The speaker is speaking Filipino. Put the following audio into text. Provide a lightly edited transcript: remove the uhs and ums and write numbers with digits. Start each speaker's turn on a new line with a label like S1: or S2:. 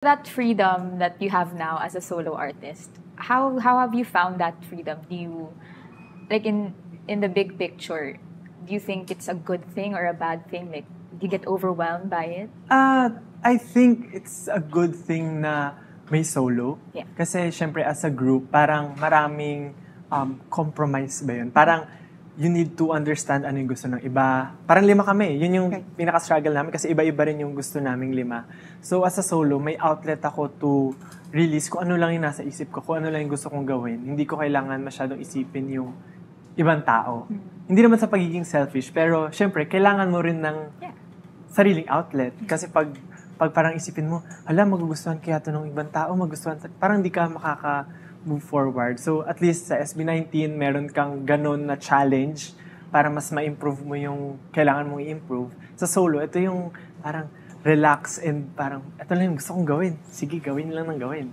S1: That freedom that you have now as a solo artist, how have you found that freedom? Do you like in the big picture, do you think it's a good thing or a bad thing? Like, do you get overwhelmed by it?
S2: I think it's a good thing na may solo.
S1: Yeah.
S2: Kasi syempre as a group, parang maraming compromise ba yun? Parang you need to understand ano yung gusto ng iba. Parang 5 kami. Yun yung pinaka-struggle namin kasi iba-iba rin yung gusto naming 5. So as a solo, may outlet ako to release kung ano lang yung nasa isip ko, kung ano lang yung gusto kong gawin. Hindi ko kailangan masyadong isipin yung ibang tao. Hindi naman sa pagiging selfish, pero syempre, kailangan mo rin ng sariling outlet. Kasi pag parang isipin mo, hala, magugustuhan kaya ito ng ibang tao, parang di ka makaka-move forward. So, at least sa SB19, meron kang ganon na challenge para mas ma-improve mo yung kailangan mong i-improve. Sa solo, ito yung parang relax and parang, ito lang yung gusto kong gawin. Sige, gawin lang ng gawin.